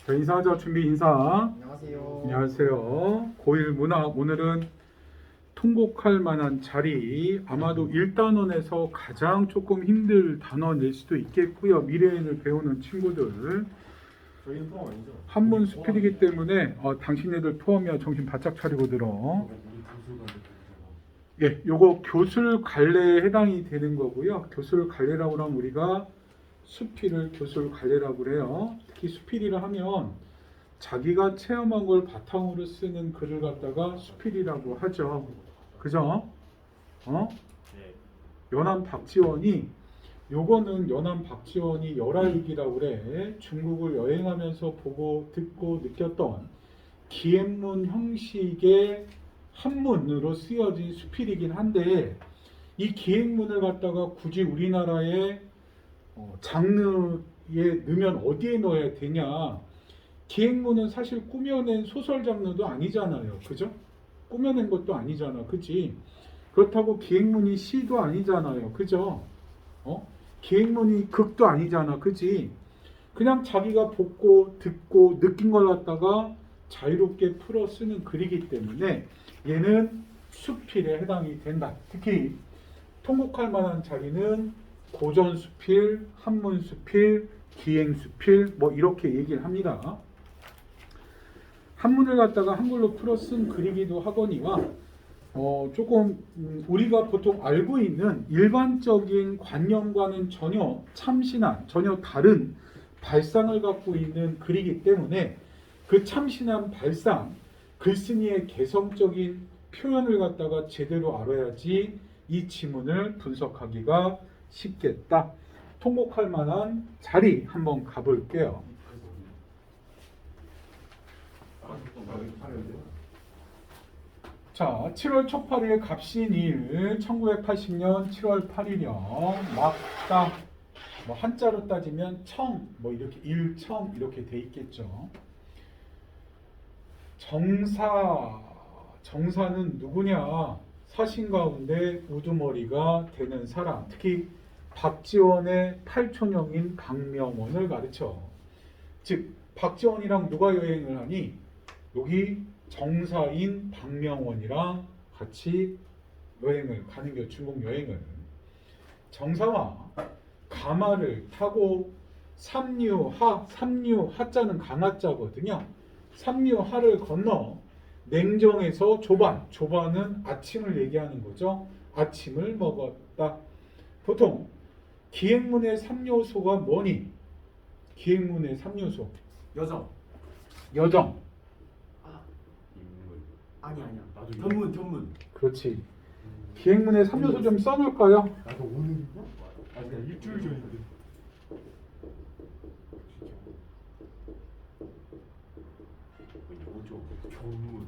자, 인사하자. 준비 인사. 안녕하세요. 안녕하세요. 고1 문화 오늘은 통곡할 만한 자리, 아마도 1단원에서 가장 조금 힘들 단원일 수도 있겠고요. 미래인을 배우는 친구들 저희는 포함 아니죠? 한문 수필이기 때문에 당신네들 포함이야. 정신 바짝 차리고 들어. 예, 요거 교술 관례에 해당이 되는 거고요. 교술 관례라고 하면 우리가 수필을 교술 관례라고 그래요. 특히 수필이라 하면 자기가 체험한 걸 바탕으로 쓰는 글을 갖다가 수필이라고 하죠. 그죠? 네. 연암 박지원이 요거는 연암 박지원이 열하일기라고 그래. 중국을 여행하면서 보고 듣고 느꼈던 기행문 형식의 한문으로 쓰여진 수필이긴 한데 이 기행문을 갖다가 굳이 우리나라의 장르에 넣으면 어디에 넣어야 되냐? 기행문은 사실 꾸며낸 소설 장르도 아니잖아요. 그죠? 꾸며낸 것도 아니잖아. 그치? 그렇다고 기행문이 시도 아니잖아요. 그죠? 기행문이 극도 아니잖아. 그치? 그냥 자기가 보고 듣고 느낀 걸 갖다가 자유롭게 풀어 쓰는 글이기 때문에 얘는 수필에 해당이 된다. 특히 통곡할 만한 자리는 고전 수필, 한문 수필, 기행 수필 뭐 이렇게 얘기를 합니다. 한문을 갖다가 한글로 풀어 쓴 글이기도 하거니와 조금 우리가 보통 알고 있는 일반적인 관념과는 전혀 참신한, 전혀 다른 발상을 갖고 있는 글이기 때문에 그 참신한 발상, 글쓴이의 개성적인 표현을 갖다가 제대로 알아야지 이 지문을 분석하기가 쉽겠다. 통곡할 만한 자리 한번 가볼게요. 자, 7월 초8일 갑신일 1980년 7월 8일이요. 막딱 뭐 한자로 따지면 청, 뭐 이렇게 일청 이렇게 돼 있겠죠. 정사는 누구냐? 사신 가운데 우두머리가 되는 사람. 특히 박지원의 팔촌형인 박명원을 가르쳐. 즉 박지원이랑 누가 여행을 하니? 여기 정사인 박명원이랑 같이 여행을 가는 게 중국 여행을. 정사와 가마를 타고 삼류하자는 강하자거든요. 삼류하를 건너 냉정에서 조반은 아침을 얘기하는 거죠. 아침을 먹었다. 보통 기행문의 3요소가 뭐니? 기행문의 3요소. 여정. 아니야. 견문. 그렇지. 기행문의 3요소 좀 써놓을까요? 나도 오늘인가? 아니 그냥 일주일 전인데.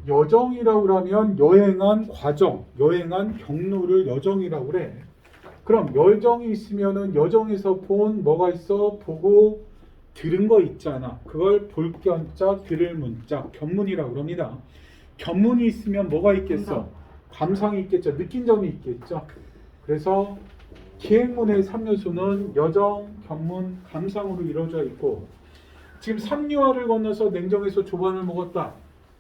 여정이라고 하면 여행한 과정, 여행한 경로를 여정이라고 그래. 그럼 여정이 있으면은 여정에서 본 뭐가 있어? 보고 들은 거 있잖아. 그걸 볼 견자, 들을 문자, 견문이라고 그럽니다. 견문이 있으면 뭐가 있겠어? 감상이 있겠죠. 느낀 점이 있겠죠. 그래서 기행문의 3요소는 여정, 견문, 감상으로 이루어져 있고 지금 삼류하를 건너서 냉정에서 조반을 먹었다.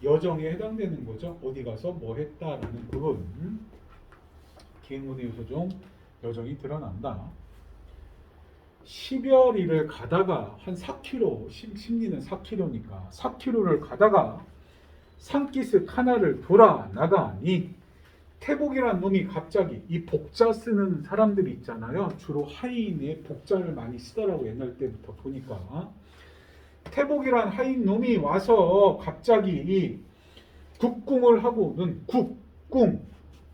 여정에 해당되는 거죠. 어디 가서 뭐 했다라는 부분. 기행문의 요소 중 여정이 드러난다. 10여리를 가다가 한 4km, 심리는 4km니까 4km를 가다가 산기슭 하나를 돌아 나가니 태복이란 놈이 갑자기 이 복자 쓰는 사람들이 있잖아요. 주로 하인의 복자를 많이 쓰더라고 옛날 때부터 보니까. 태복이란 하인 놈이 와서 갑자기 국궁을 하고는 국궁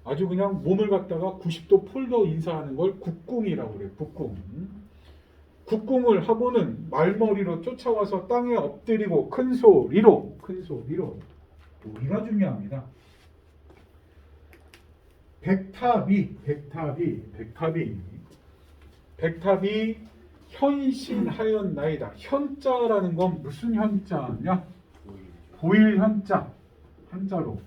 아주 그냥 몸을 갖다가 90도 폴더 인사하는 걸 국궁이라고 그래요. 국궁을 하고는 말머리로 쫓아와서 땅에 엎드리고 큰 소리로 우리가 중요합니다. 백탑이 현신하였나이다. 현자라는 건 무슨 현자냐? 보일 현자. 한자로.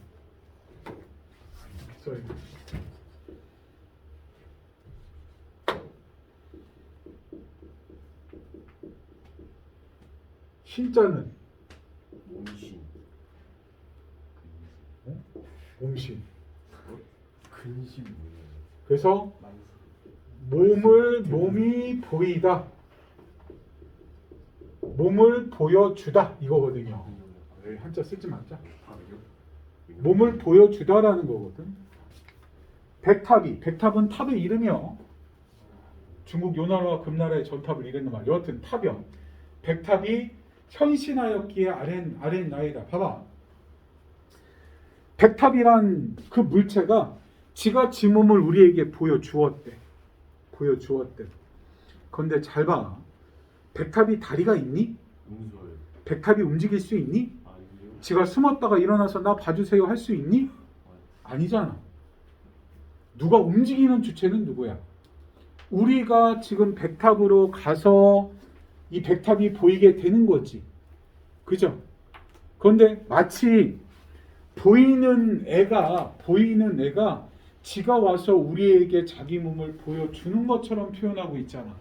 신자는 몸신. 몸신. 근심 뭐예요? 그래서 만수. 몸이 보이다. 몸을 보여주다 이거거든요. 에이, 한자 쓰지 말자. 몸을 보여주다라는 거거든. 백탑은 탑의 이름이요. 중국 요나라와 금나라의 전탑을 이르는 말. 여하튼 탑이요. 백탑이 현신하였기에 아랫나이다. 봐봐. 백탑이란 그 물체가 지가 지 몸을 우리에게 보여주었대. 그런데 잘 봐. 백탑이 다리가 있니? 음소요. 백탑이 움직일 수 있니? 아니요. 지가 숨었다가 일어나서 나 봐주세요 할 수 있니? 아니잖아. 누가 움직이는 주체는 누구야? 우리가 지금 백탑으로 가서 이 백탑이 보이게 되는 거지. 그죠? 그런데 마치 보이는 애가 지가 와서 우리에게 자기 몸을 보여주는 것처럼 표현하고 있잖아.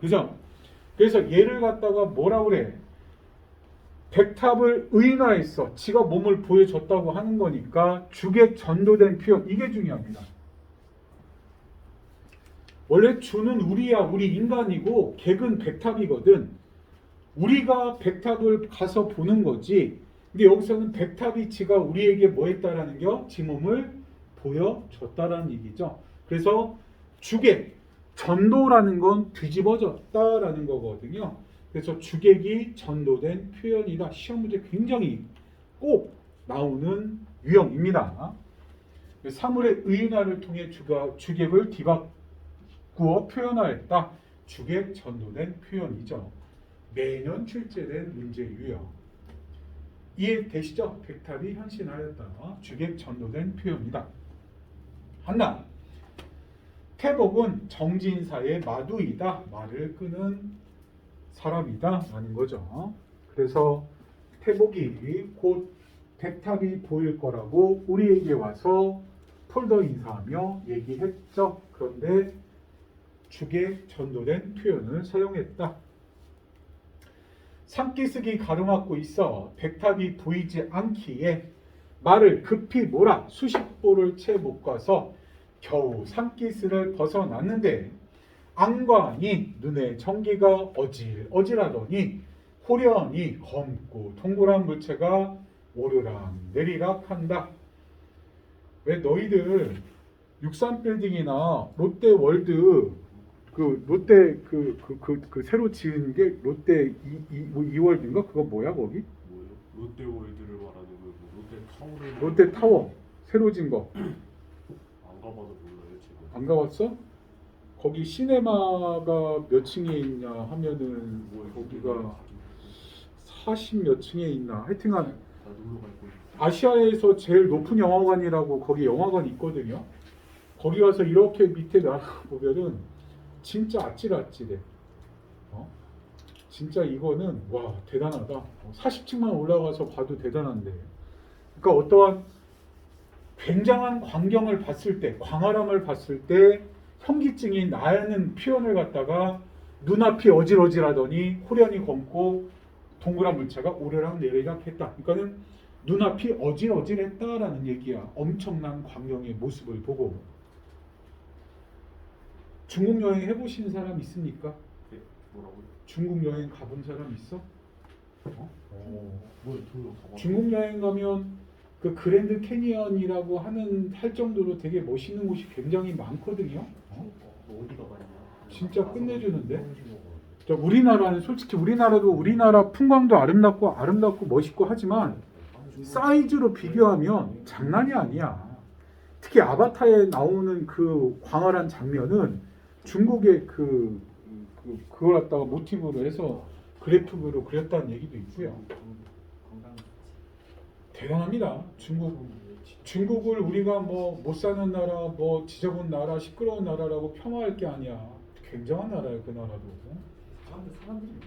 그죠? 그래서 얘를 갖다가 뭐라 그래? 백탑을 의인화했어. 지가 몸을 보여줬다고 하는 거니까 주객 전도된 표현. 이게 중요합니다. 원래 주는 우리야. 우리 인간이고 객은 백탑이거든. 우리가 백탑을 가서 보는 거지. 근데 여기서는 백탑이 지가 우리에게 뭐 했다라는 겨? 지 몸을 보여줬다라는 얘기죠. 그래서 주객, 전도라는 건 뒤집어졌다라는 거거든요. 그래서 주객이 전도된 표현이다. 시험 문제 굉장히 꼭 나오는 유형입니다. 사물의 의인화를 통해 주객을 뒤바꾸어 표현하였다. 주객 전도된 표현이죠. 매년 출제된 문제 유형. 이해되시죠? 백탑이 현신하였다. 주객 전도된 표현이다. 한나. 태복은 정진사의 마두이다. 말을 끄는 사람이다 라는 거죠. 그래서 태복이 곧 백탑이 보일 거라고 우리에게 와서 폴더 인사하며 얘기했죠. 그런데 주객 전도된 표현을 사용했다. 산기슭이 가로막고 있어 백탑이 보이지 않기에 말을 급히 몰아 수십 보를 채 못 가서 겨우 산기슭을 벗어났는데 안광이 눈에 전기가 어질어질하더니 호련히 검고 동그란 물체가 오르락 내리락 한다. 왜 너희들 63빌딩이나 롯데월드 롯데 새로 지은 게 롯데 이월드인가? 그거 뭐야 거기? 뭐요? 롯데월드를 말하는 거고 롯데타워를. 롯데타워 새로 지은 거. 안 가봐서 몰라요 지금. 안 가봤어? 거기 시네마가 몇 층에 있냐 하면은 거기가 40 몇 층에 있나 하여튼간 나 놀러 갈 거예요. 아시아에서 제일 높은 영화관이라고 거기 영화관 있거든요. 거기 가서 이렇게 밑에 보면은 진짜 아찔아찔해. 진짜 이거는 와 대단하다. 40층만 올라가서 봐도 대단한데. 그러니까 어떠한 굉장한 광경을 봤을 때, 광활함을 봤을 때 현기증이 나는 표현을 갖다가 눈앞이 어질어질하더니 호련히 검고 동그란 물체가 오르락 내리락 했다. 그러니까는 눈앞이 어질어질했다라는 얘기야. 엄청난 광경의 모습을 보고. 중국 여행 해보신 사람 있습니까? 네, 뭐라고요? 중국 여행 가본 사람 있어? 뭐요? 저요 가봐. 중국 여행 가면 그 그랜드 캐니언이라고 할 정도로 되게 멋있는 곳이 굉장히 많거든요. 어디가 많냐? 진짜 끝내주는데. 우리나라는 솔직히 우리나라 풍광도 아름답고 멋있고 하지만 사이즈로 비교하면 장난이 아니야. 특히 아바타에 나오는 그 광활한 장면은 중국의 그걸 갖다가 모티브로 해서 그래픽으로 그렸다는 얘기도 있고요. 대단합니다. 중국을 우리가 뭐 못 사는 나라, 뭐 지저분 나라, 시끄러운 나라라고 폄하할 게 아니야. 굉장한 나라예요, 그 나라도. 사람들입니다.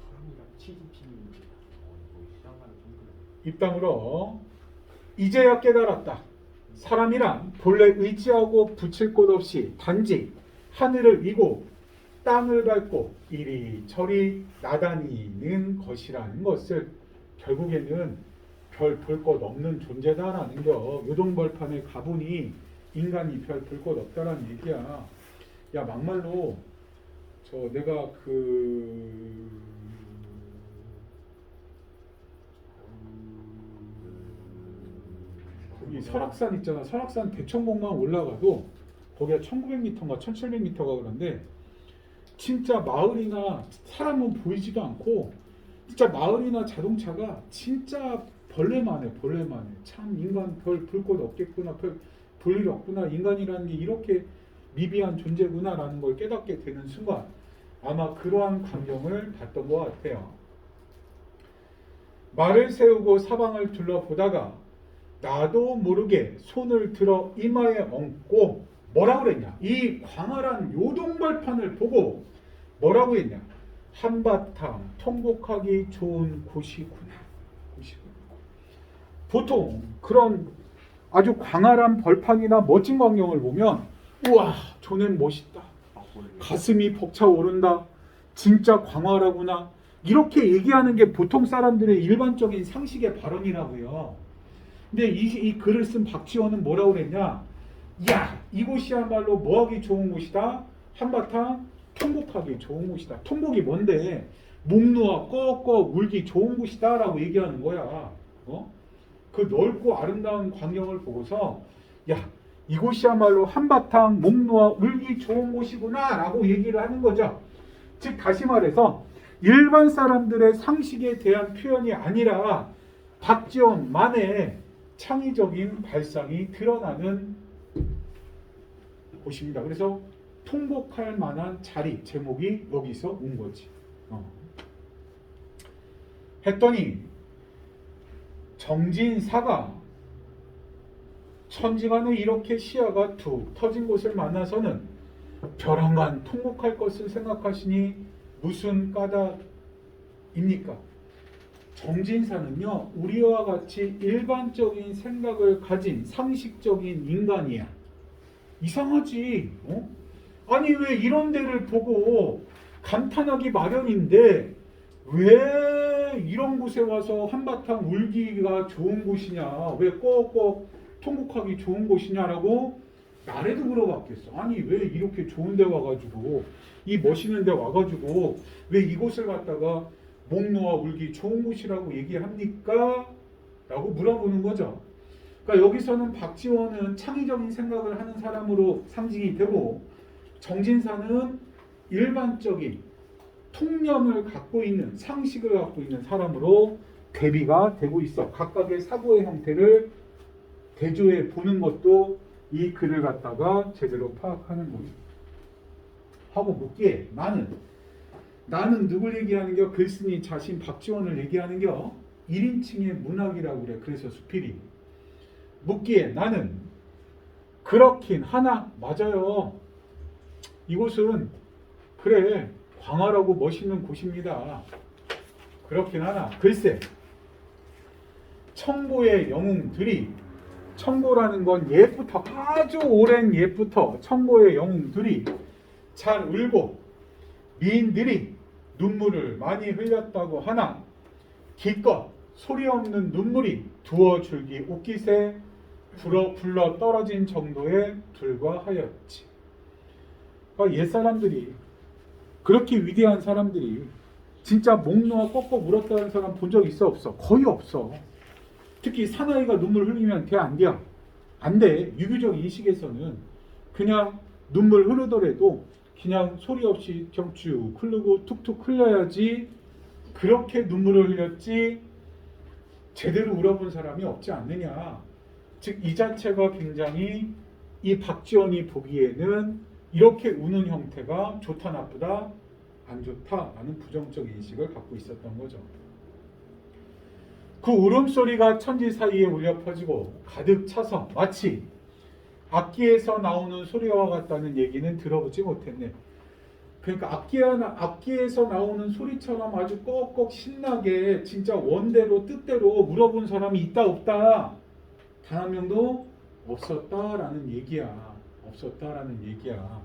사람이랑 GDP 시장하는 정도. 입담으로 이제야 깨달았다. 사람이란 본래 의지하고 붙일 곳 없이 단지 하늘을 이고 땅을 밟고 이리저리 나다니는 것이라는 것을 결국에는 별 볼 것 없는 존재다라는 거. 요동벌판에 가보니 인간이 별 볼 것 없다라는 얘기야. 야 막말로 내가 이 설악산 있잖아. 설악산 대청봉만 올라가도 거기가 1900m인가 1700m가 그런데 진짜 마을이나 사람은 보이지도 않고 진짜 마을이나 자동차가 진짜 벌레만 해. 참 인간 별 볼 것 없겠구나. 별 볼 일 없구나. 인간이라는 게 이렇게 미비한 존재구나라는 걸 깨닫게 되는 순간 아마 그러한 광경을 봤던 것 같아요. 말을 세우고 사방을 둘러보다가 나도 모르게 손을 들어 이마에 얹고 뭐라고 그랬냐? 이 광활한 요동벌판을 보고 뭐라고 했냐? 한바탕 통곡하기 좋은 곳이구나. 보통 그런 아주 광활한 벌판이나 멋진 광경을 보면 우와 저는 멋있다. 가슴이 벅차오른다. 진짜 광활하구나. 이렇게 얘기하는 게 보통 사람들의 일반적인 상식의 발언이라고요. 근데 이 글을 쓴 박지원은 뭐라고 그랬냐? 야 이곳이야말로 뭐하기 좋은 곳이다. 한바탕 통곡하기 좋은 곳이다. 통곡이 뭔데? 목 놓아 꺽꺽 울기 좋은 곳이다 라고 얘기하는 거야. 그 넓고 아름다운 광경을 보고서 야 이곳이야말로 한바탕 목 놓아 울기 좋은 곳이구나 라고 얘기를 하는 거죠. 즉 다시 말해서 일반 사람들의 상식에 대한 표현이 아니라 박지원만의 창의적인 발상이 드러나는 곳입니다. 그래서 통곡할 만한 자리, 제목이 여기서 온 거지. 했더니 정진사가 천지간에 이렇게 시야가 툭 터진 곳을 만나서는 벼랑간 통곡할 것을 생각하시니 무슨 까닭입니까? 정진사는요 우리와 같이 일반적인 생각을 가진 상식적인 인간이야. 이상하지? 아니 왜 이런 데를 보고 감탄하기 마련인데 왜 이런 곳에 와서 한바탕 울기가 좋은 곳이냐, 왜 꺽꺽 통곡하기 좋은 곳이냐라고 나래도 물어봤겠어. 아니 왜 이렇게 좋은 데 와가지고 이 멋있는 데 와가지고 왜 이곳을 갖다가 목 놓아 울기 좋은 곳이라고 얘기합니까? 라고 물어보는 거죠. 그러니까 여기서는 박지원은 창의적인 생각을 하는 사람으로 상징이 되고 정진사는 일반적인 통념을 갖고 있는 상식을 갖고 있는 사람으로 대비가 되고 있어. 각각의 사고의 형태를 대조해 보는 것도 이 글을 갖다가 제대로 파악하는 거죠. 하고 묻기에 나는 누굴 얘기하는 겨? 글쓴이 자신 박지원을 얘기하는 겨? 1인칭의 문학이라고 그래. 그래서 수필이. 묻기에 나는 그렇긴 하나. 맞아요. 이곳은 그래 광활하고 멋있는 곳입니다. 그렇긴 하나 글쎄 청고의 영웅들이, 청고라는 건 옛부터 아주 오랜 옛부터 청고의 영웅들이 잘 울고 미인들이 눈물을 많이 흘렸다고 하나 기껏 소리 없는 눈물이 두어 줄기 옷깃에 불러 떨어진 정도에 불과하였지. 그러니까 옛사람들이 그렇게 위대한 사람들이 진짜 목 놓아 꼭꼭 울었다는 사람 본 적 있어 없어? 거의 없어. 특히 사나이가 눈물 흘리면 돼 안 돼? 안 돼. 유교적 인식에서는 그냥 눈물 흐르더라도 그냥 소리 없이 경쭉 흐르고 툭툭 흘려야지 그렇게 눈물을 흘렸지 제대로 울어본 사람이 없지 않느냐. 즉 이 자체가 굉장히 이 박지원이 보기에는 이렇게 우는 형태가 좋다 나쁘다 안 좋다라는 부정적 인식을 갖고 있었던 거죠. 그 울음소리가 천지 사이에 울려 퍼지고 가득 차서 마치 악기에서 나오는 소리와 같다는 얘기는 들어보지 못했네. 그러니까 악기에서 나오는 소리처럼 아주 꺽꺽 신나게 진짜 원대로 뜻대로 물어본 사람이 있다 없다? 단 한 명도 없었다라는 얘기야. 없었다라는 얘기야.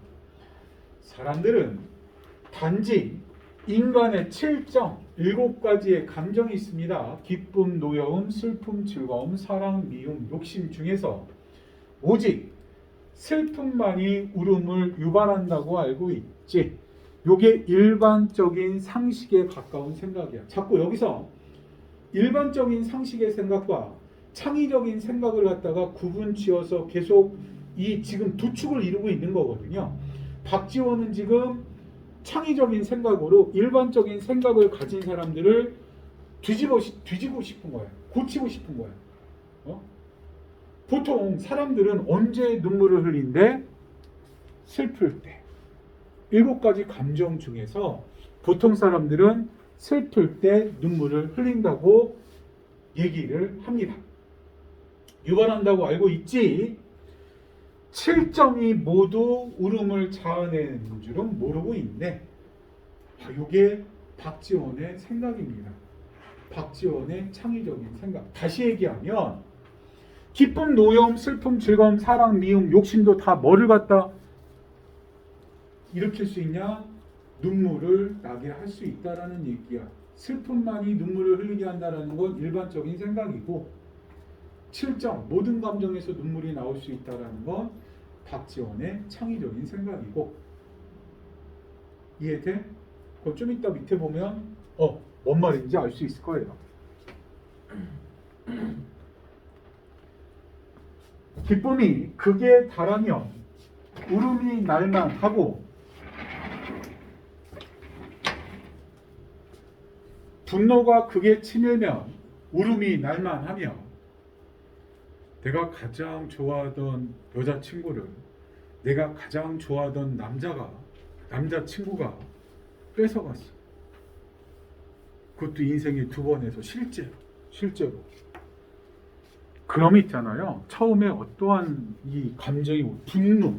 사람들은 단지 인간의 칠정, 7가지의 감정이 있습니다. 기쁨, 노여움, 슬픔, 즐거움, 사랑, 미움, 욕심 중에서 오직 슬픔만이 울음을 유발한다고 알고 있지. 요게 일반적인 상식에 가까운 생각이야. 자꾸 여기서 일반적인 상식의 생각과 창의적인 생각을 갖다가 구분 지어서 계속 이 지금 두 축을 이루고 있는 거거든요. 박지원은 지금 창의적인 생각으로 일반적인 생각을 가진 사람들을 뒤지고 싶은 거예요. 고치고 싶은 거예요. 보통 사람들은 언제 눈물을 흘린대? 슬플 때. 7가지 감정 중에서 보통 사람들은 슬플 때 눈물을 흘린다고 얘기를 합니다. 유발한다고 알고 있지. 7점이 모두 울음을 자아내는 줄은 모르고 있네. 이게 박지원의 생각입니다. 박지원의 창의적인 생각. 다시 얘기하면 기쁨, 노여움, 슬픔, 즐거움, 사랑, 미움, 욕심도 다 뭐를 갖다 일으킬 수 있냐? 눈물을 나게 할 수 있다라는 얘기야. 슬픔만이 눈물을 흘리게 한다는 건 일반적인 생각이고 7점 모든 감정에서 눈물이 나올 수 있다는 건 박지원의 창의적인 생각이고. 이해돼? 그거 좀 이따 밑에 보면 뭔 말인지 알 수 있을 거예요. 기쁨이 극에 달하면 울음이 날만 하고 분노가 극에 치밀면 울음이 날만 하며 내가 가장 좋아하던 여자친구를 내가 가장 좋아하던 남자친구가 뺏어갔어. 그것도 인생에 2번에서 실제로. 그럼 있잖아요. 처음에 어떠한 이 감정이 분노.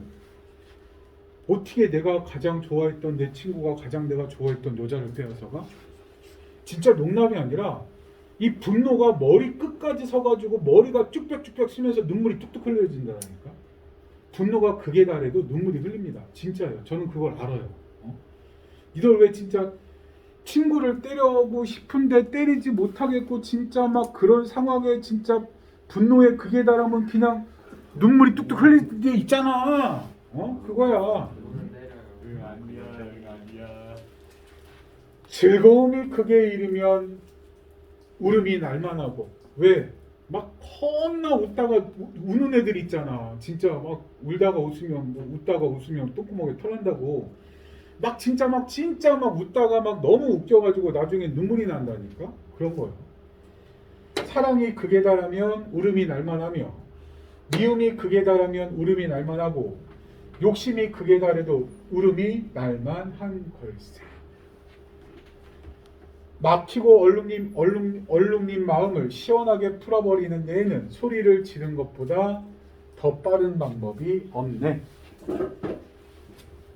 어떻게 내가 가장 좋아했던 내 친구가 가장 내가 좋아했던 여자를 빼앗아가? 진짜 농담이 아니라 이 분노가 머리 끝까지 서가지고 머리가 쭉쭉쭉 쓰면서 눈물이 뚝뚝 흘려진다니까. 분노가 극에 달해도 눈물이 흘립니다. 진짜예요. 저는 그걸 알아요. 이들 왜 진짜 친구를 때려고 싶은데 때리지 못하겠고 진짜 막 그런 상황에 진짜 분노의 극에 달하면 그냥 눈물이 뚝뚝 흘릴 게 있잖아. 그거야. 아니야. 즐거움이 극에 이르면 울음이 날만하고. 왜? 막 겁나 웃다가 우는 애들 있잖아. 진짜 막 울다가 웃으면 웃다가 웃으면 똥구멍에 털난다고. 막 진짜 막 웃다가 막 너무 웃겨가지고 나중에 눈물이 난다니까. 그런 거야. 사랑이 극에 달하면 울음이 날만하며 미움이 극에 달하면 울음이 날만하고 욕심이 극에 달해도 울음이 날만한 걸세. 막히고 얼룩님 마음을 시원하게 풀어버리는 데에는 소리를 지른 것보다 더 빠른 방법이 없네.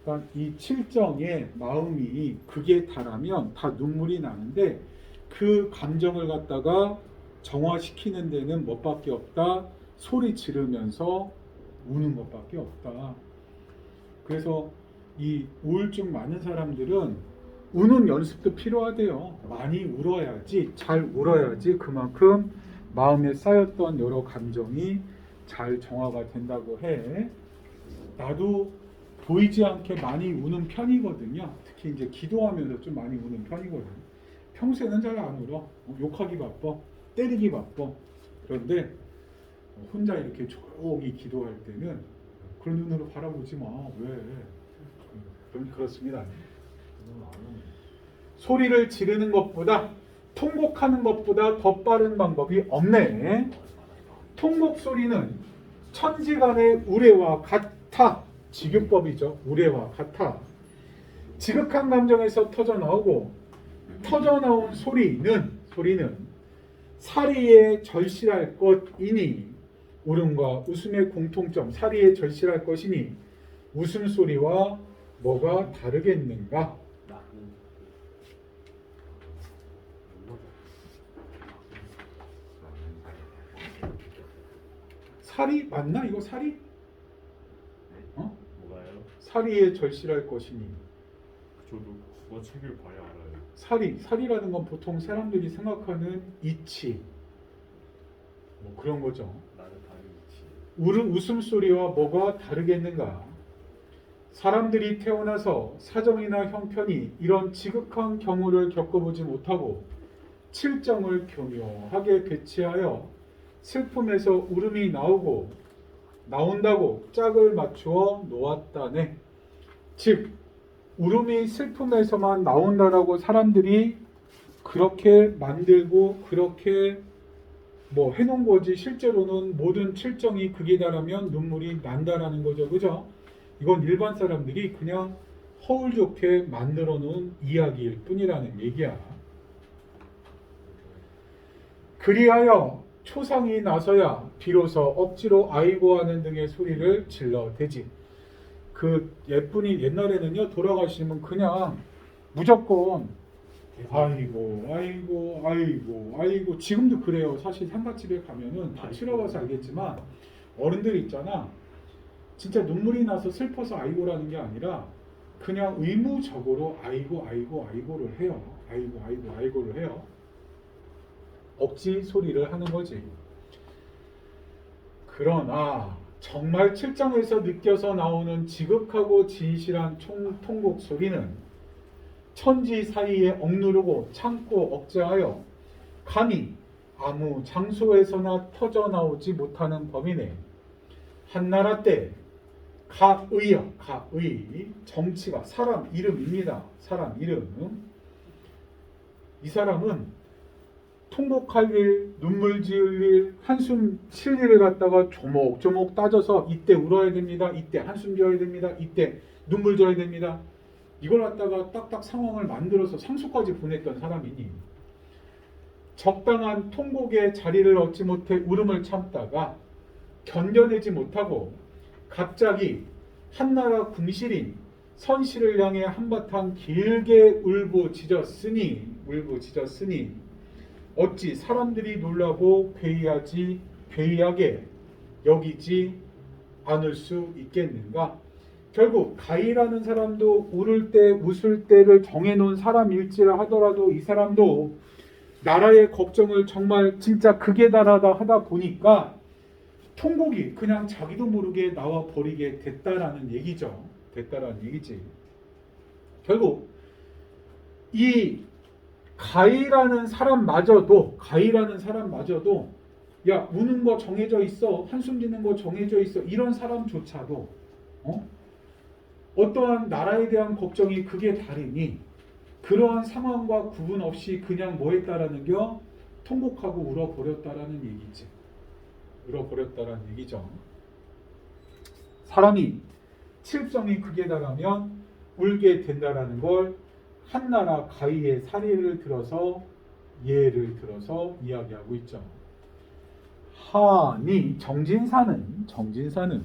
그러니까 이 7정의 마음이 극에 달하면 다 눈물이 나는데 그 감정을 갖다가 정화시키는 데는 뭐밖에 없다? 소리 지르면서 우는 것밖에 없다. 그래서 이 우울증 많은 사람들은 우는 연습도 필요하대요. 많이 울어야지, 잘 울어야지 그만큼 마음에 쌓였던 여러 감정이 잘 정화가 된다고 해. 나도 보이지 않게 많이 우는 편이거든요. 특히 이제 기도하면서 좀 많이 우는 편이거든. 평소에는 잘 안 울어. 욕하기 바빠, 때리기 바빠. 그런데 혼자 이렇게 조용히 기도할 때는 그런 눈으로 바라보지 마. 왜? 그렇습니다. 소리를 지르는 것보다 통곡하는 것보다 더 빠른 방법이 없네. 통곡 소리는 천지간의 우레와 같아. 지교법이죠. 우레와 같아. 지극한 감정에서 터져나오고 터져나온 소리는 사리에 절실할 것이니 울음과 웃음의 공통점 사리에 절실할 것이니 웃음소리와 뭐가 다르겠는가? 사리 맞나? 이거 사리? 뭐가요? 사리에 절실할 것이니 저도 국어 책을 봐야 알아요. 살이라는 건 보통 사람들이 생각하는 이치, 뭐 그런 거죠. 나는 다르지. 웃음소리와 뭐가 다르겠는가? 사람들이 태어나서 사정이나 형편이 이런 지극한 경우를 겪어보지 못하고 칠정을 교묘하게 배치하여 슬픔에서 울음이 나온다고 짝을 맞추어 놓았다네. 즉 울음이 슬픔에서만 나온다라고 사람들이 그렇게 만들고 그렇게 뭐 해놓은 거지, 실제로는 모든 칠정이 극에 달하면 눈물이 난다라는 거죠. 그죠? 이건 일반 사람들이 그냥 허울 좋게 만들어 놓은 이야기일 뿐이라는 얘기야. 그리하여 초상이 나서야 비로소 억지로 아이고 하는 등의 소리를 질러대지. 그 예쁜이 옛날에는요, 돌아가시면 그냥 무조건 아이고 아이고 아이고 아이고, 지금도 그래요. 사실 상가집에 가면은 다 치러봐서 알겠지만 어른들 있잖아, 진짜 눈물이 나서 슬퍼서 아이고라는 게 아니라 그냥 의무적으로 아이고 아이고 아이고를 해요. 아이고 아이고 아이고를 해요. 억지 소리를 하는 거지. 그러나 정말 칠정에서 느껴서 나오는 지극하고 진실한 통곡 소리는 천지 사이에 억누르고 참고 억제하여 감히 아무 장소에서나 터져 나오지 못하는 법이네. 한나라 때 가의 정치가 사람 이름입니다. 사람 이름. 이 사람은 통곡할 일, 눈물 지을 일, 한숨 쉴 일을 갖다가 조목조목 따져서 이때 울어야 됩니다. 이때 한숨 지어야 됩니다. 이때 눈물 져야 됩니다. 이걸 갖다가 딱딱 상황을 만들어서 상소까지 보냈던 사람이니 적당한 통곡의 자리를 얻지 못해 울음을 참다가 견뎌내지 못하고 갑자기 한나라 궁실인 선실을 향해 한바탕 길게 울부짖었으니 어찌 사람들이 놀라고 괴이하게 여기지 않을 수 있겠는가? 결국 가이라는 사람도 울을 때 웃을 때를 정해놓은 사람일지라 하더라도 이 사람도 나라의 걱정을 정말 진짜 극에 달하다 하다 보니까 통곡이 그냥 자기도 모르게 나와 버리게 됐다라는 얘기죠. 됐다라는 얘기지. 결국 이 가이라는 사람마저도 야, 우는 거 정해져 있어, 한숨 지는 거 정해져 있어, 이런 사람조차도 어떠한 나라에 대한 걱정이 극에 다르니 그러한 상황과 구분 없이 그냥 뭐 했다라는 겨? 통곡하고 울어버렸다라는 얘기지. 울어버렸다라는 얘기죠. 사람이 칠정이 극에 달하면 울게 된다라는 걸 한나라 가이의 사례를 들어서 예를 들어서 이야기하고 있죠. 하니 정진사는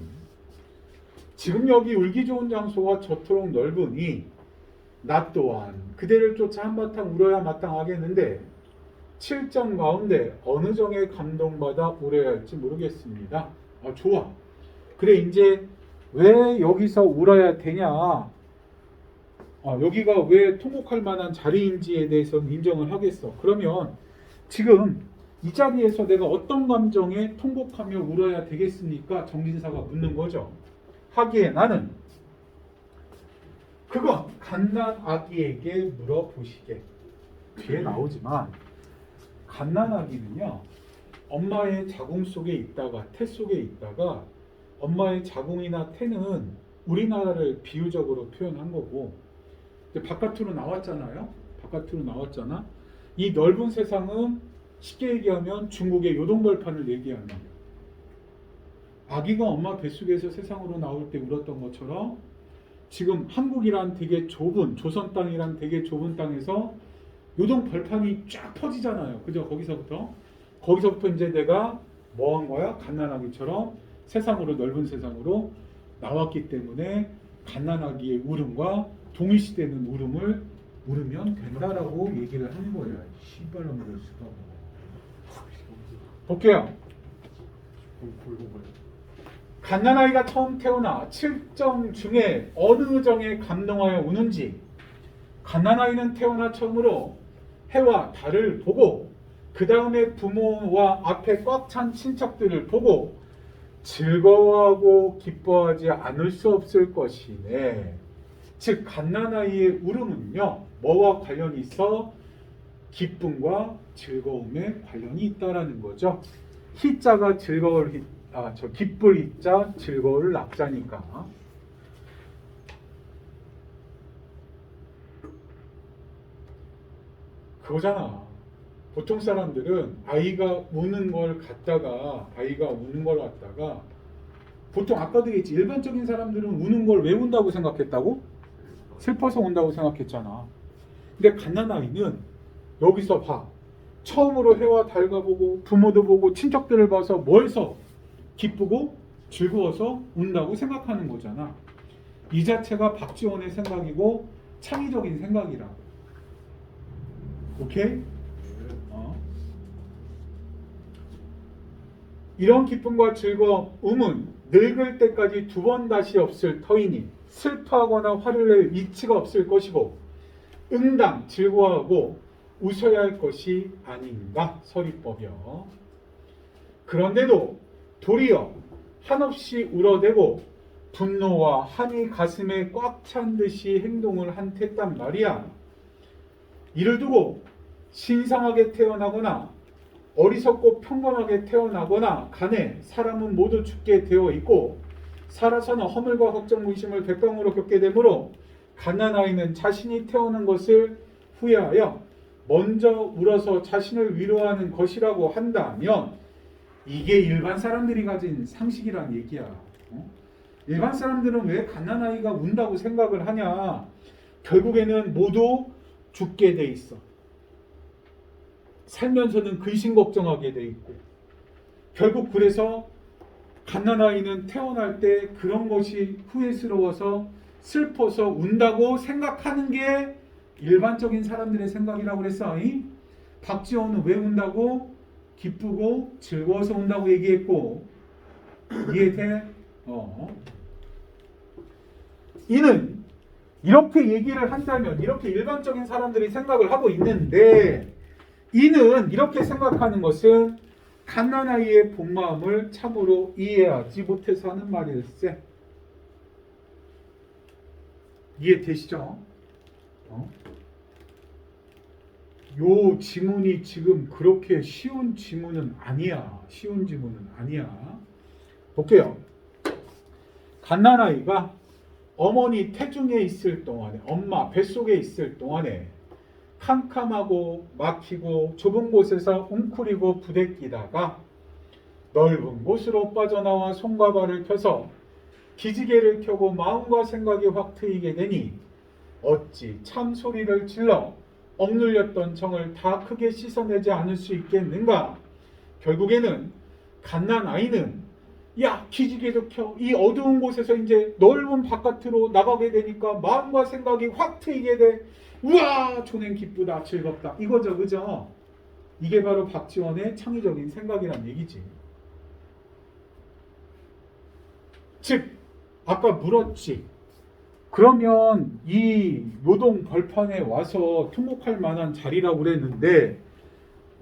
지금 여기 울기 좋은 장소가 저토록 넓으니 나 또한 그대를 쫓아 한바탕 울어야 마땅하겠는데 칠정 가운데 어느 정에 감동받아 울어야 할지 모르겠습니다. 좋아. 그래, 이제 왜 여기서 울어야 되냐? 여기가 왜 통곡할 만한 자리인지에 대해서는 인정을 하겠어. 그러면 지금 이 자리에서 내가 어떤 감정에 통곡하며 울어야 되겠습니까? 정진사가 묻는 거죠. 하기에 나는 그건 갓난아기에게 물어보시게. 뒤에 나오지만 갓난아기는요, 엄마의 자궁 속에 있다가 태 속에 있다가, 엄마의 자궁이나 태는 우리나라를 비유적으로 표현한 거고, 바깥으로 나왔잖아요. 바깥으로 나왔잖아. 이 넓은 세상은 쉽게 얘기하면 중국의 요동벌판을 얘기하는 거예요. 아기가 엄마 뱃속에서 세상으로 나올 때 울었던 것처럼 지금 한국이란 되게 좁은, 조선 땅이란 되게 좁은 땅에서 요동벌판이 쫙 퍼지잖아요. 그죠? 거기서부터 이제 내가 뭐 한 거야? 갓난아기처럼 세상으로, 넓은 세상으로 나왔기 때문에 갓난아기의 울음과 동일시되는 울음을 울으면 된다라고 얘기를 하는 거예요. 씨발놈들 수가. 볼게요. 갓난아이가 처음 태어나 칠정 중에 어느 정에 감동하여 우는지 갓난아이는 태어나 처음으로 해와 달을 보고 그 다음에 부모와 앞에 꽉 찬 친척들을 보고 즐거워하고 기뻐하지 않을 수 없을 것이네. 즉 갓난아이의 울음은요 뭐와 관련이 있어? 기쁨과 즐거움에 관련이 있다라는 거죠. 희자가 즐거울 희, 기쁠 희자, 즐거울 낙자니까. 그거잖아. 보통 사람들은 아이가 우는 걸 갖다가 보통 아까도 얘기했지. 일반적인 사람들은 우는 걸 왜 운다고 생각했다고? 슬퍼서 운다고 생각했잖아. 근데 갓난아이는 여기서 봐. 처음으로 해와 달과 보고 부모도 보고 친척들을 봐서 뭐 해서 기쁘고 즐거워서 운다고 생각하는 거잖아. 이 자체가 박지원의 생각이고 창의적인 생각이라고. 오케이? 이런 기쁨과 즐거움은 늙을 때까지 두 번 다시 없을 터이니 슬퍼하거나 화를 낼 이치가 없을 것이고 응당 즐거워하고 웃어야 할 것이 아닌가 서리법이여. 그런데도 도리어 한없이 울어대고 분노와 한이 가슴에 꽉 찬 듯이 행동을 한 tes단 말이야. 이를 두고 신성하게 태어나거나 어리석고 평범하게 태어나거나 간에 사람은 모두 죽게 되어 있고 살아서는 허물과 걱정 무심을 백방으로 겪게 되므로 갓난아이는 자신이 태어난 것을 후회하여 먼저 울어서 자신을 위로하는 것이라고 한다면 이게 일반 사람들이 가진 상식이란 얘기야. 일반 사람들은 왜 갓난아이가 운다고 생각을 하냐? 결국에는 모두 죽게 돼 있어. 살면서는 근심 걱정하게 돼 있고 결국 그래서 갓난아이는 태어날 때 그런 것이 후회스러워서 슬퍼서 운다고 생각하는 게 일반적인 사람들의 생각이라고 그랬어. 박지원은 왜 운다고? 기쁘고 즐거워서 운다고 얘기했고 이해돼? 이는 이렇게 얘기를 한다면 이렇게 일반적인 사람들이 생각을 하고 있는데 이는 이렇게 생각하는 것은 갓난아이의 본 마음을 참으로 이해하지 못해서 하는 말일세. 이해되시죠? 요 지문이 지금 그렇게 쉬운 지문은 아니야. 쉬운 지문은 아니야. 볼게요. 갓난아이가 어머니 태중에 있을 동안에 엄마 뱃속에 있을 동안에 캄캄하고 막히고 좁은 곳에서 웅크리고 부대끼다가 넓은 곳으로 빠져나와 손과 발을 펴서 기지개를 켜고 마음과 생각이 확 트이게 되니 어찌 참 소리를 질러 억눌렸던 정을 다 크게 씻어내지 않을 수 있겠는가. 결국에는 갓난아이는 야 기지개도 켜 이 어두운 곳에서 이제 넓은 바깥으로 나가게 되니까 마음과 생각이 확 트이게 돼. 우와 초낸 기쁘다 즐겁다 이거죠. 그죠? 이게 바로 박지원의 창의적인 생각이란 얘기지. 즉 아까 물었지. 그러면 이 요동 벌판에 와서 통곡할 만한 자리라고 그랬는데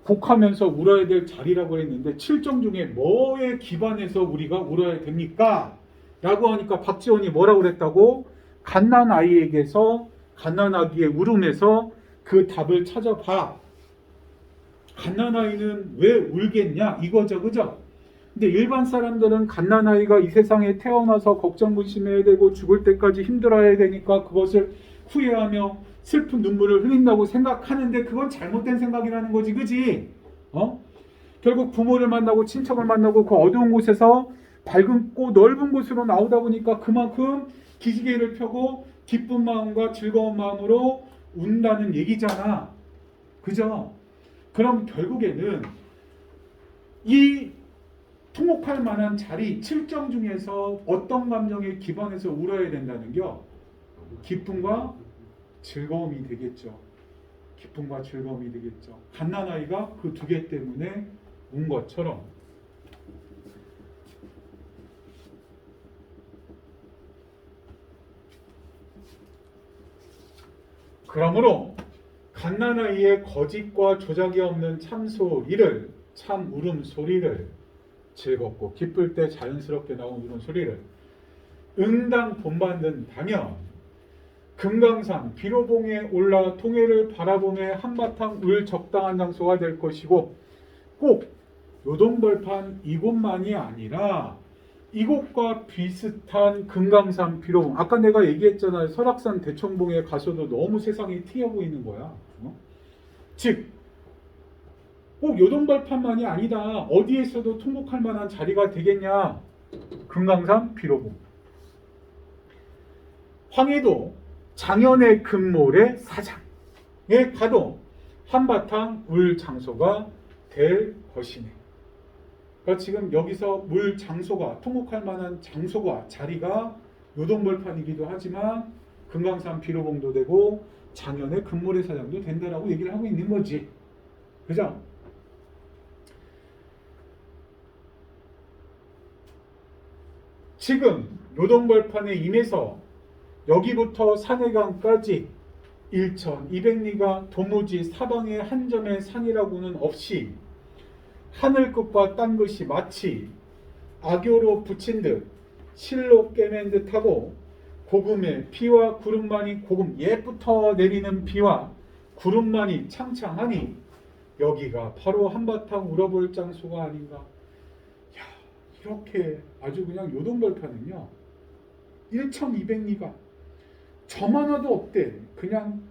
곡하면서 울어야 될 자리라고 그랬는데 칠정 중에 뭐에 기반해서 우리가 울어야 됩니까? 라고 하니까 박지원이 뭐라고 그랬다고? 갓난아이에게서 갓난아기의 울음에서 그 답을 찾아봐. 갓난아이는 왜 울겠냐? 이거죠. 그죠? 근데 일반 사람들은 갓난아이가 이 세상에 태어나서 걱정무심해야 되고 죽을 때까지 힘들어야 되니까 그것을 후회하며 슬픈 눈물을 흘린다고 생각하는데 그건 잘못된 생각이라는 거지. 그지? 결국 부모를 만나고 친척을 만나고 그 어두운 곳에서 밝고 넓은 곳으로 나오다 보니까 그만큼 기지개를 펴고 기쁜 마음과 즐거운 마음으로 운다는 얘기잖아. 그죠? 그럼 결국에는 이 통곡할 만한 자리, 칠정 중에서 어떤 감정에 기반해서 울어야 된다는 겨? 기쁨과 즐거움이 되겠죠. 기쁨과 즐거움이 되겠죠. 갓난아이가 그 두 개 때문에 운 것처럼. 그러므로 갓난아이의 거짓과 조작이 없는 참소리를, 참 울음소리를, 즐겁고 기쁠 때 자연스럽게 나오는 울음소리를 응당 본받는다면 금강산 비로봉에 올라 통해를 바라보며 한바탕 울 적당한 장소가 될 것이고, 꼭 요동벌판 이곳만이 아니라 이곳과 비슷한 금강산 비로봉, 아까 내가 얘기했잖아요. 설악산 대청봉에 가서도 너무 세상이 튀어 보이는 거야. 즉 꼭 요동벌판만이 아니다. 어디에서도 통곡할 만한 자리가 되겠냐? 금강산 비로봉. 황해도 장현의 금모래 사장에 가도 한바탕 울 장소가 될 것이네. 그러니까 지금 여기서 물 장소가, 통곡할 만한 장소가, 자리가 요동벌판이기도 하지만 금강산 비로봉도 되고 장현의 금모래 사장도 된다라고 얘기를 하고 있는 거지. 그죠? 지금 요동벌판에 임해서 여기부터 산해강까지 1200리가 도무지 사방에 한 점의 산이라고는 없이 하늘 끝과 땅 끝이 마치 악교로 붙인 듯 실로 꿰맨 듯하고 고금에 비와 구름만이, 고금 옛부터 내리는 비와 구름만이 창창하니 여기가 바로 한바탕 울어볼 장소가 아닌가. 야, 이렇게 아주 그냥 요동벌판은요 1200리가 점 하나도 없대. 그냥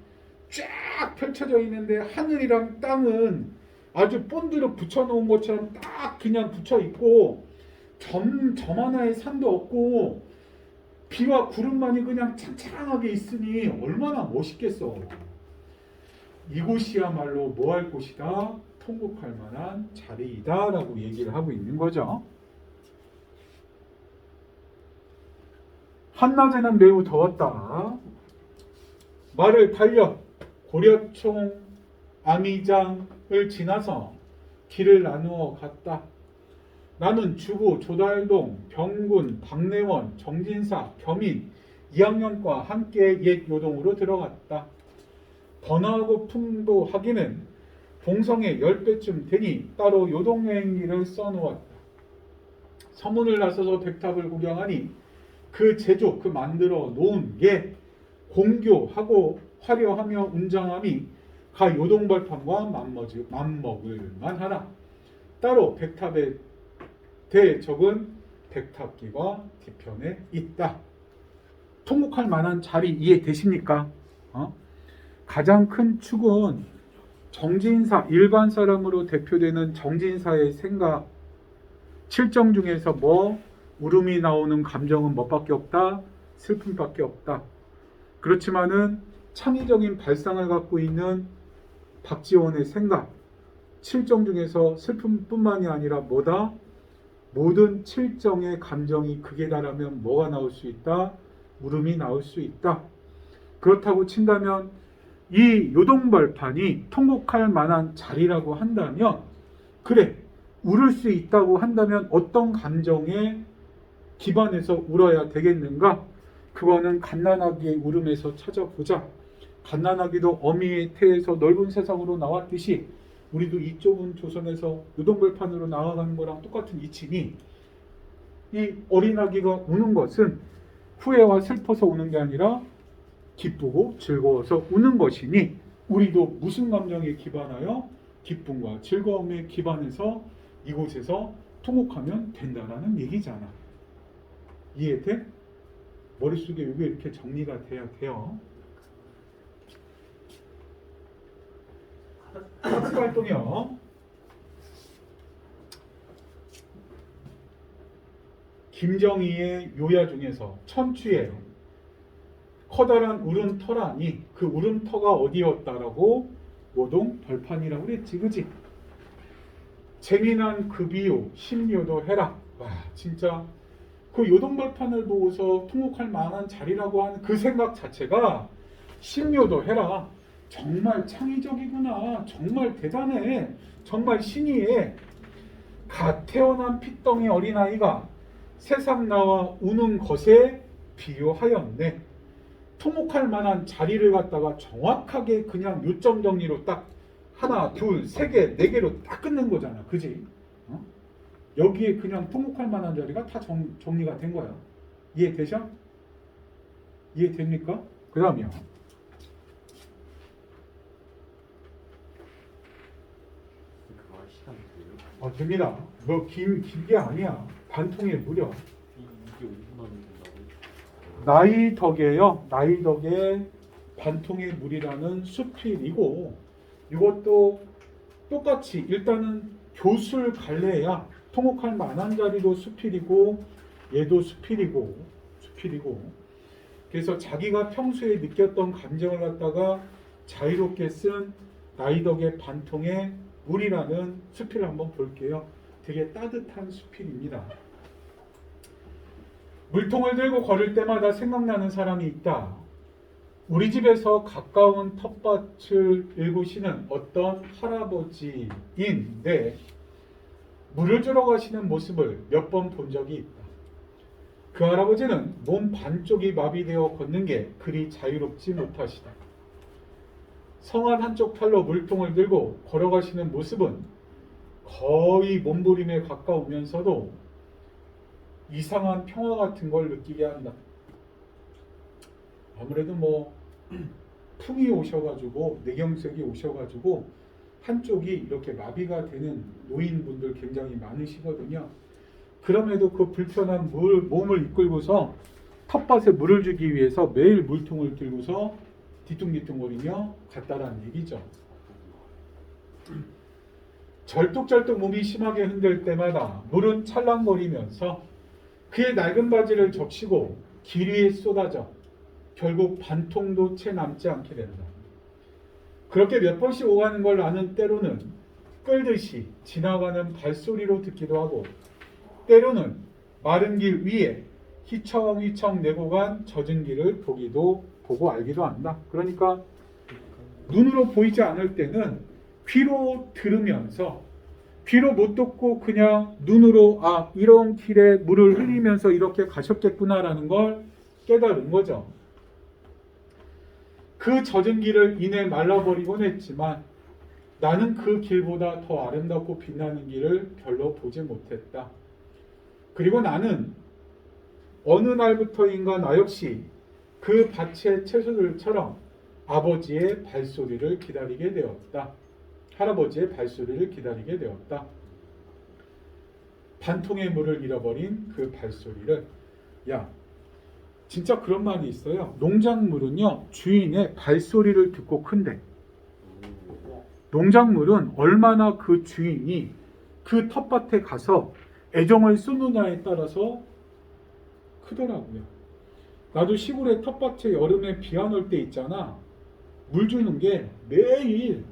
쫙 펼쳐져 있는데 하늘이랑 땅은 아주 본드로 붙여놓은 것처럼 딱 그냥 붙여 있고 점 하나의 산도 없고 비와 구름만이 그냥 창창하게 있으니 얼마나 멋있겠어. 이곳이야말로 뭐 할 곳이다? 통곡할 만한 자리이다 라고 얘기를 하고 있는 거죠. 한낮에는 매우 더웠다. 말을 달려 고려총 아미장을 지나서 길을 나누어 갔다. 나는 주구, 조달동, 병군, 박내원, 정진사, 겸인, 2학년과 함께 옛 요동으로 들어갔다. 번화하고 풍부하기는 동성의 10배쯤 되니 따로 요동여행기를 써놓았다. 서문을 나서서 백탑을 구경하니 그 제조, 그 만들어 놓은 게 공교하고 화려하며 웅장함이 가 요동벌판과 맞먹을 만하나 따로 백탑에 대해 적은 백탑기가 뒤편에 있다. 통곡할 만한 자리 이해되십니까? 가장 큰 축은 정진사, 일반 사람으로 대표되는 정진사의 생각, 칠정 중에서 뭐 울음이 나오는 감정은 뭐밖에 없다? 슬픔밖에 없다. 그렇지만은 창의적인 발상을 갖고 있는 박지원의 생각, 칠정 중에서 슬픔뿐만이 아니라 뭐다? 모든 칠정의 감정이 극에 달하면 뭐가 나올 수 있다? 울음이 나올 수 있다. 그렇다고 친다면 이 요동벌판이 통곡할 만한 자리라고 한다면, 그래, 울을 수 있다고 한다면 어떤 감정에 기반해서 울어야 되겠는가? 그거는 갓난아기의 울음에서 찾아보자. 갓난아기도 어미의 태에서 넓은 세상으로 나왔듯이 우리도 이 좁은 조선에서 요동벌판으로 나아가는 거랑 똑같은 이치니, 이 어린아기가 우는 것은 후회와 슬퍼서 우는 게 아니라 기쁘고 즐거워서 우는 것이니 우리도 무슨 감정에 기반하여 기쁨과 즐거움에 기반해서 이곳에서 통곡하면 된다라는 얘기잖아. 이해돼? 머릿속에 이게 이렇게 정리가 돼야 돼요. 학습 활동이요. 김정희의 요야 중에서 천추의 커다란 울음터라니 그 울음터가 어디였다라고 요동벌판이라고 그랬지, 그지? 재미난 그 비유 심요도 해라. 와, 진짜 그 요동벌판을 보고서 통곡할 만한 자리라고 하는 그 생각 자체가 심요도 해라. 정말 창의적이구나. 정말 대단해. 정말 신이해. 갓 태어난 핏덩이 어린아이가 세상 나와 우는 것에 비유하였네. 통곡할 만한 자리를 갖다가 정확하게 그냥 요점 정리로 딱 하나, 둘, 세 개, 네 개로 딱 끝낸 거잖아. 그지? 어? 여기에 그냥 통곡할 만한 자리가 다 정리가 된 거야. 이해되셔? 이해됩니까? 그 다음이요. 그거 할 시간 돼요? 됩니다. 뭐 길게 아니야. 반통에 무려. 이게 5분 하면 된다고? 나이 덕에요. 나이 덕에 반통의 물이라는 수필이고 이것도 똑같이 일단은 교술 갈래야 통곡할 만한 자리도 수필이고 얘도 수필이고 그래서 자기가 평소에 느꼈던 감정을 갖다가 자유롭게 쓴 나이 덕의 반통의 물이라는 수필을 한번 볼게요. 되게 따뜻한 수필입니다. 물통을 들고 걸을 때마다 생각나는 사람이 있다. 우리 집에서 가까운 텃밭을 일구시는 어떤 할아버지인데 물을 주러 가시는 모습을 몇 번 본 적이 있다. 그 할아버지는 몸 반쪽이 마비되어 걷는 게 그리 자유롭지 못하시다. 성한 한쪽 팔로 물통을 들고 걸어가시는 모습은 거의 몸부림에 가까우면서도 이상한 평화 같은 걸 느끼게 한다. 아무래도 뭐 풍이 오셔가지고 뇌경색이 오셔가지고 한쪽이 이렇게 마비가 되는 노인분들 굉장히 많으시거든요. 그럼에도 그 불편한 몸을 이끌고서 텃밭에 물을 주기 위해서 매일 물통을 들고서 뒤뚱뒤뚱거리며 갔다라는 얘기죠. 절뚝절뚝 몸이 심하게 흔들 때마다 물은 찰랑거리면서 그의 낡은 바지를 적시고 길 위에 쏟아져 결국 반통도 채 남지 않게 된다. 그렇게 몇 번씩 오가는 걸 아는 때로는 끌듯이 지나가는 발소리로 듣기도 하고 때로는 마른 길 위에 휘청휘청 내고 간 젖은 길을 보고 알기도 한다. 그러니까 눈으로 보이지 않을 때는 귀로 들으면서 귀로 못 듣고 그냥 눈으로 이런 길에 물을 흘리면서 이렇게 가셨겠구나라는 걸 깨달은 거죠. 그 젖은 길을 이내 말라버리곤 했지만 나는 그 길보다 더 아름답고 빛나는 길을 별로 보지 못했다. 그리고 나는 어느 날부터인가 나 역시 그 밭의 채소들처럼 아버지의 발소리를 기다리게 되었다. 할아버지의 발소리를 기다리게 되었다. 반통의 물을 잃어버린 그 발소리를. 진짜 그런 말이 있어요. 농작물은요 주인의 발소리를 듣고 큰대. 농작물은 얼마나 그 주인이 그 텃밭에 가서 애정을 쏘느냐에 따라서 크더라고요. 나도 시골에 텃밭에 여름에 비 안 올 때 있잖아. 물 주는 게 매일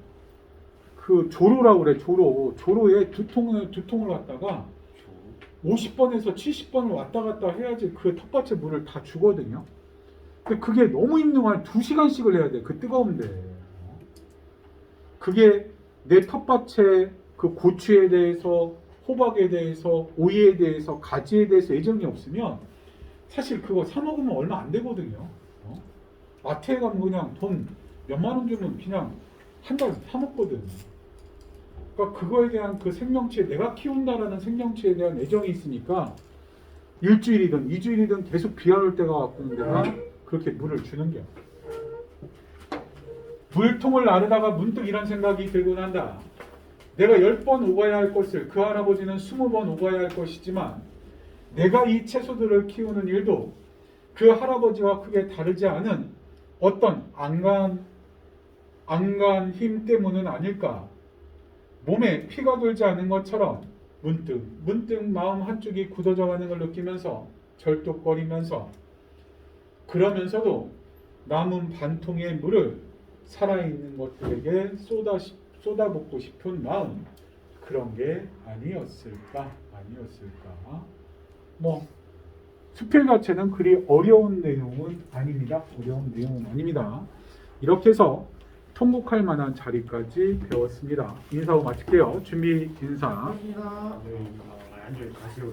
그 조로라고 그래. 조로에 두 통을 갖다가 50번에서 70번을 왔다 갔다 해야지 그 텃밭에 물을 다 주거든요. 근데 그게 너무 힘든 거야. 2시간씩을 해야 돼. 그 뜨거운데. 그게 내 텃밭에 그 고추에 대해서, 호박에 대해서, 오이에 대해서, 가지에 대해서 애정이 없으면 사실 그거 사 먹으면 얼마 안 되거든요. 마트에 가면 그냥 돈 몇만 원 주면 그냥 한 달 사 먹거든. 그러니까 그거에 대한 그 생명체, 내가 키운다라는 생명체에 대한 애정이 있으니까 일주일이든 2주일이든 계속 비 안 올 때가 왔고 내가 그렇게 물을 주는 게. 물통을 나르다가 문득 이런 생각이 들곤 한다. 내가 10번 오가야 할 것을 그 할아버지는 20번 오가야 할 것이지만 내가 이 채소들을 키우는 일도 그 할아버지와 크게 다르지 않은 어떤 안간 힘 때문은 아닐까. 몸에 피가 돌지 않은 것처럼 문득 마음 한쪽이 굳어져 가는 걸 느끼면서 절뚝거리면서 그러면서도 남은 반통의 물을 살아있는 것들에게 쏟아붓고 싶은 마음, 그런 게 아니었을까. 뭐 수필 자체는 그리 어려운 내용은 아닙니다. 이렇게 해서 통곡할 만한 자리까지 배웠습니다. 인사하고 마칠게요. 준비 인사. 감사합니다. 네, 앉아 가세요.